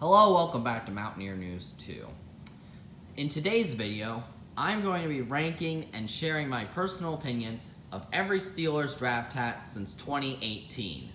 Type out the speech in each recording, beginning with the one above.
Hello, welcome back to Mountaineer News 2. In today's video, I'm going to be ranking and sharing my personal opinion of every Steelers draft hat since 2018.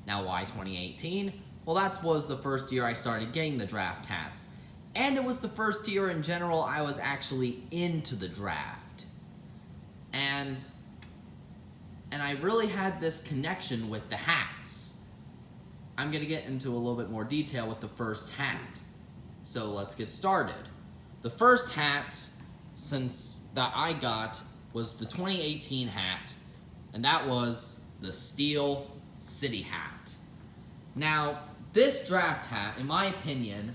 Now, why 2018? Well, that was the first year I started getting the draft hats. And it was the first year in general I was actually into the draft. And I really had this connection with the hats. I'm going to get into a little bit more detail with the first hat. So let's get started. The first hat that I got was the 2018 hat, and that was the Steel City hat. Now, this draft hat, in my opinion,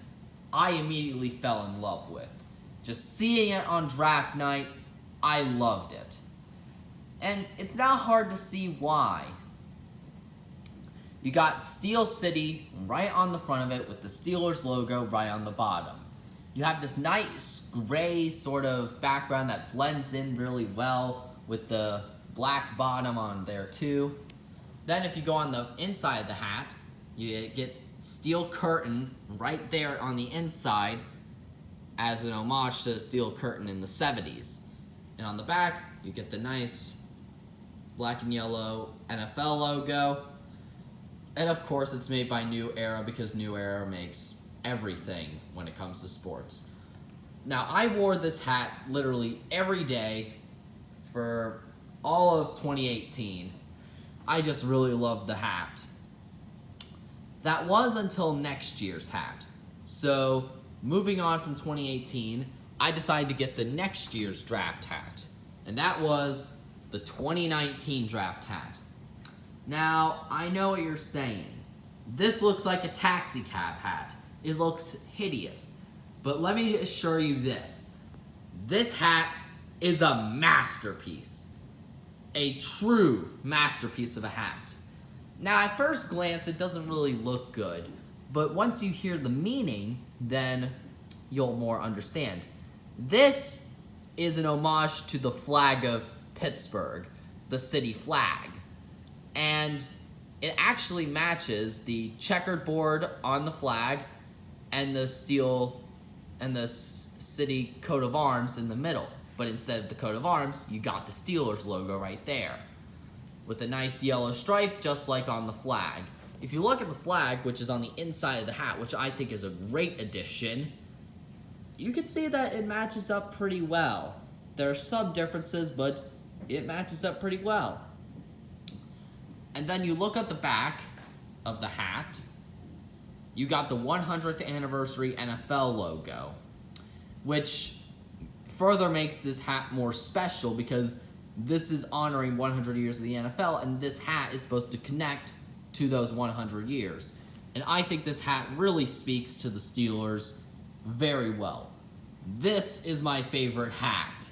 I immediately fell in love with. Just seeing it on draft night, I loved it. And it's not hard to see why. You got Steel City right on the front of it with the Steelers logo right on the bottom. You have this nice gray sort of background that blends in really well with the black bottom on there too. Then if you go on the inside of the hat, you get steel curtain right there on the inside as an homage to the steel curtain in the 70s. And on the back, you get the nice black and yellow NFL logo. And of course, it's made by New Era because New Era makes everything when it comes to sports. Now, I wore this hat literally every day for all of 2018. I just really loved the hat. That was until next year's hat. So, moving on from 2018, I decided to get the next year's draft hat. And that was the 2019 draft hat. Now, I know what you're saying. This looks like a taxi cab hat. It looks hideous. But let me assure you this. This hat is a masterpiece. A true masterpiece of a hat. Now, at first glance, it doesn't really look good. But once you hear the meaning, then you'll more understand. This is an homage to the flag of Pittsburgh, the city flag. And it actually matches the checkered board on the flag and the steel and the city coat of arms in the middle. But instead of the coat of arms, you got the Steelers logo right there with a nice yellow stripe just like on the flag. If you look at the flag, which is on the inside of the hat, which I think is a great addition, you can see that it matches up pretty well. There are some differences, but it matches up pretty well. And then you look at the back of the hat, you got the 100th anniversary NFL logo, which further makes this hat more special because this is honoring 100 years of the NFL, and this hat is supposed to connect to those 100 years. And I think this hat really speaks to the Steelers very well. This is my favorite hat.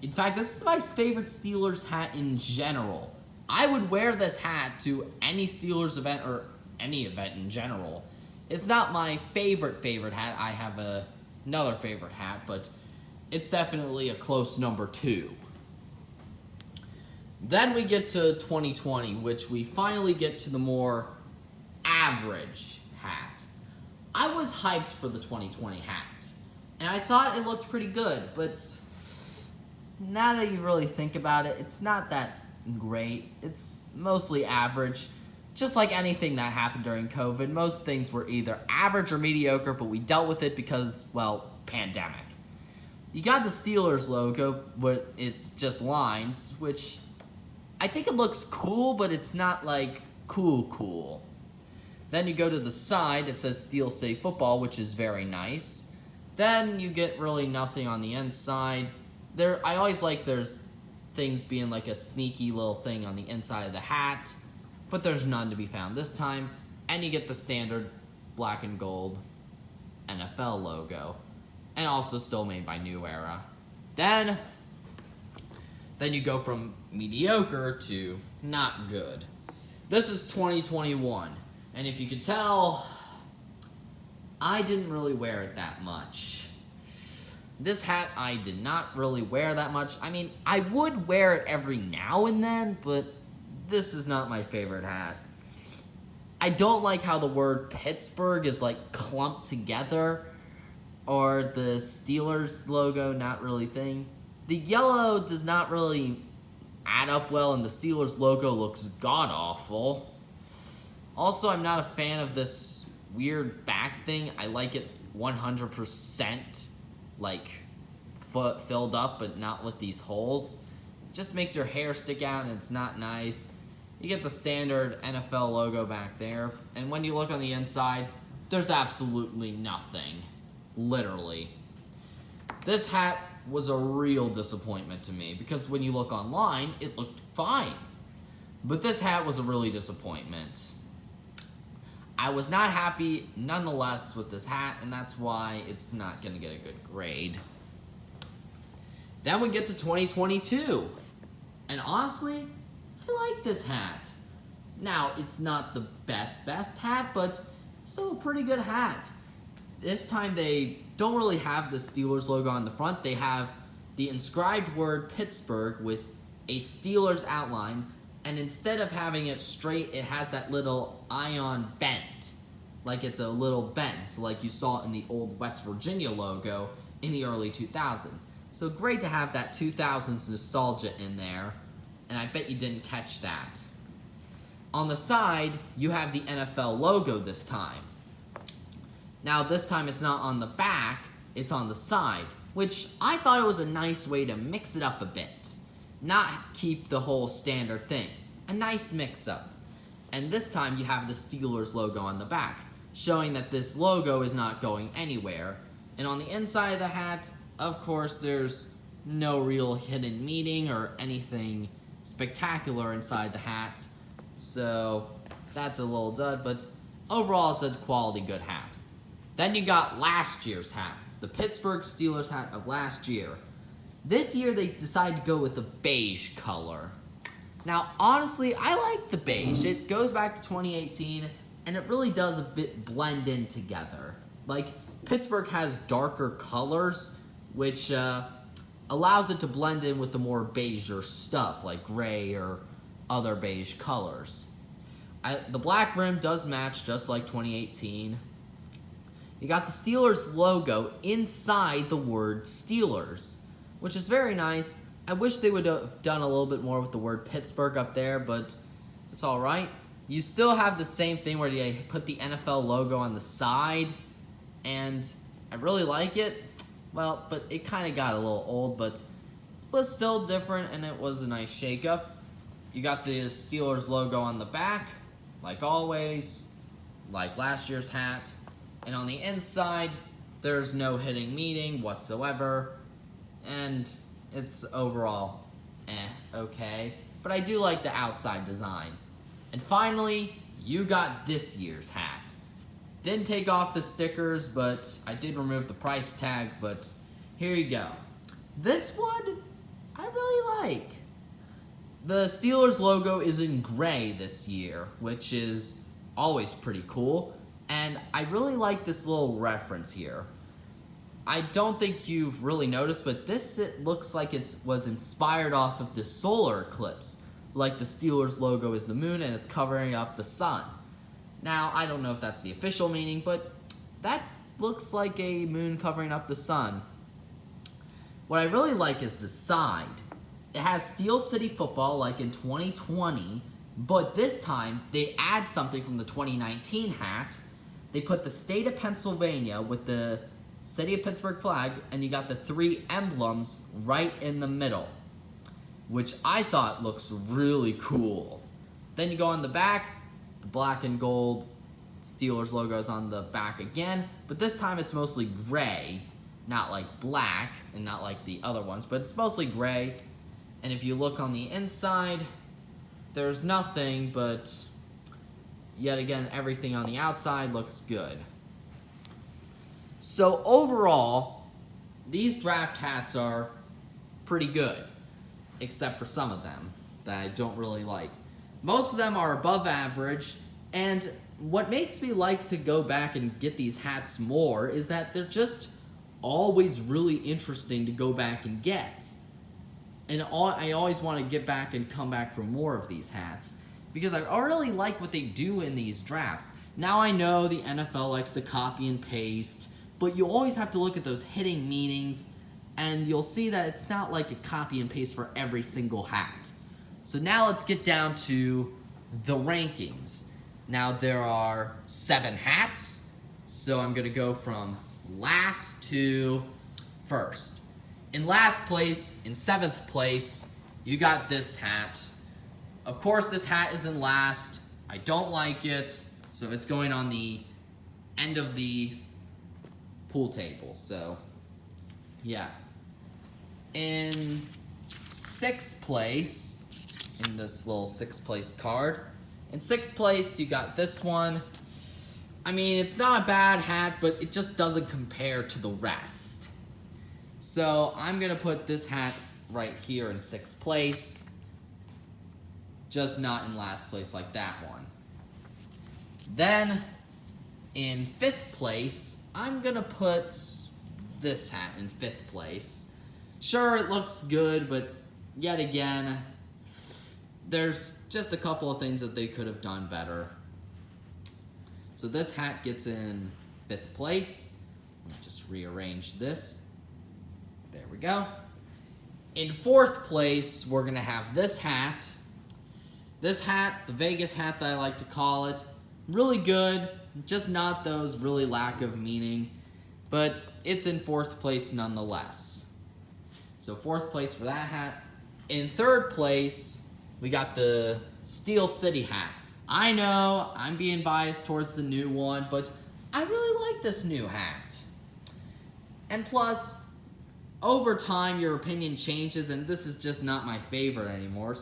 In fact, this is my favorite Steelers hat in general. I would wear this hat to any Steelers event or any event in general. It's not my favorite hat. I have another favorite hat, but it's definitely a close number 2. Then we get to 2020, which we finally get to the more average hat. I was hyped for the 2020 hat, and I thought it looked pretty good, but now that you really think about it, it's not that great. It's mostly average. Just like anything that happened during COVID, most things were either average or mediocre, but we dealt with it because, well, pandemic. You got the Steelers logo, but it's just lines, which I think it looks cool, but it's not like cool. Then you go to the side, it says Steel City Football, which is very nice. Then you get really nothing on the inside. I always like there's things being like a sneaky little thing on the inside of the hat, but there's none to be found this time, and you get the standard black and gold NFL logo, and also still made by New Era. Then you go from mediocre to not good. This is 2021, and if you could tell, I didn't really wear it that much. This hat I did not really wear that much. I mean, I would wear it every now and then, but this is not my favorite hat. I I don't like how the word Pittsburgh is like clumped together, or the Steelers logo not really thing. The yellow does not really add up well, and the Steelers logo looks god-awful. Also, I'm not a fan of this weird back thing. I like it 100% like filled up, but not with these holes. It just makes your hair stick out, and it's not nice. You get the standard NFL logo back there, and when you look on the inside, there's absolutely nothing. Literally. This hat was a real disappointment to me, because when you look online, it looked fine. But this hat was a really disappointment. I was not happy, nonetheless, with this hat, and that's why it's not going to get a good grade. Then we get to 2022. And honestly, I like this hat. Now, it's not the best hat, but it's still a pretty good hat. This time they don't really have the Steelers logo on the front. They have the inscribed word Pittsburgh with a Steelers outline, and instead of having it straight, it has that little ion bent. Like it's a little bent, like you saw in the old West Virginia logo in the early 2000s. So great to have that 2000s nostalgia in there, and I bet you didn't catch that. On the side, you have the NFL logo this time. Now this time it's not on the back, it's on the side, which I thought it was a nice way to mix it up a bit. Not keep the whole standard thing. A nice mix-up. And this time you have the Steelers logo on the back, showing that this logo is not going anywhere. And on the inside of the hat, of course, there's no real hidden meaning or anything spectacular inside the hat. So that's a little dud, but overall it's a quality good hat. Then you got last year's hat, the Pittsburgh Steelers hat of last year. This year they decided to go with the beige color. Now honestly, I like the beige. It goes back to 2018 and it really does a bit blend in together. Like Pittsburgh has darker colors, which allows it to blend in with the more beigeier stuff like gray or other beige colors. The black rim does match just like 2018. You got the Steelers logo inside the word Steelers, which is very nice. I wish they would have done a little bit more with the word Pittsburgh up there, but it's alright. You still have the same thing where you put the NFL logo on the side, and I really like it. Well, but it kind of got a little old, but it was still different, and it was a nice shake-up. You got the Steelers logo on the back, like always, like last year's hat. And on the inside, there's no hidden meaning whatsoever, and it's overall okay. But I do like the outside design. And finally, you got this year's hat. Didn't take off the stickers, but I did remove the price tag, but here you go. This one, I really like. The Steelers logo is in gray this year, which is always pretty cool. And I really like this little reference here. I don't think you've really noticed, but it looks like it was inspired off of the solar eclipse. Like the Steelers logo is the moon and it's covering up the sun. Now, I don't know if that's the official meaning, but that looks like a moon covering up the sun. What I really like is the side. It has Steel City football like in 2020, but this time they add something from the 2019 hat. They put the state of Pennsylvania with the City of Pittsburgh flag, and you got the 3 emblems right in the middle, which I thought looks really cool. Then you go on the back, the black and gold Steelers logo is on the back again, but this time it's mostly gray, not like black, and not like the other ones, but it's mostly gray. And if you look on the inside, there's nothing, but yet again, everything on the outside looks good. So overall, these draft hats are pretty good, except for some of them that I don't really like. Most of them are above average, and what makes me like to go back and get these hats more is that they're just always really interesting to go back and get. And I always want to get back and come back for more of these hats, because I really like what they do in these drafts. Now I know the NFL likes to copy and paste, but you always have to look at those hitting meanings, and you'll see that it's not like a copy and paste for every single hat. So now let's get down to the rankings. Now there are 7 hats, so I'm gonna go from last to first. In last place, in 7th place, you got this hat. Of course, this hat is in last. I don't like it, so it's going on the end of the pool table, so yeah. In 6th place, in this little 6th place card, in 6th place, you got this one. I mean, it's not a bad hat, but it just doesn't compare to the rest. So I'm gonna put this hat right here in 6th place, just not in last place like that one. Then, in 5th place, I'm gonna put this hat in 5th place. Sure, it looks good, but yet again, there's just a couple of things that they could have done better. So this hat gets in 5th place. Let me just rearrange this. There we go. In 4th place, we're gonna have this hat. This hat, the Vegas hat that I like to call it, really good, just not those really lack of meaning, but it's in 4th place nonetheless. So 4th place for that hat. In 3rd place, we got the Steel City hat. I know I'm being biased towards the new one, but I really like this new hat. And plus, over time, your opinion changes, and this is just not my favorite anymore,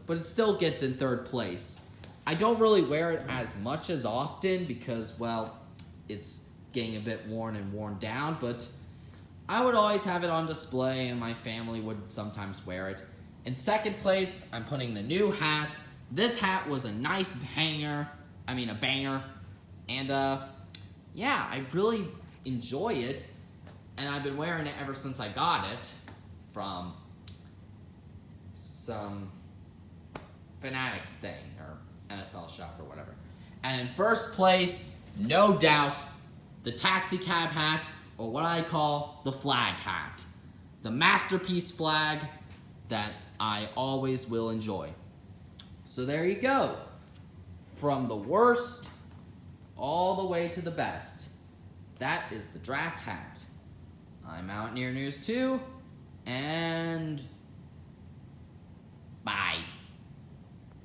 but it still gets in 3rd place. I don't really wear it as much as often because, well, it's getting a bit worn and worn down, but I would always have it on display, and my family would sometimes wear it. In 2nd place, I'm putting the new hat. This hat was a nice banger, and yeah, I really enjoy it. And I've been wearing it ever since I got it from some Fanatics thing or NFL shop or whatever. And in 1st place, no doubt, the taxi cab hat, or what I call the flag hat. The masterpiece flag that I always will enjoy. So there you go. From the worst all the way to the best. That is the draft hat. I'm Mountaineer News 2, and bye.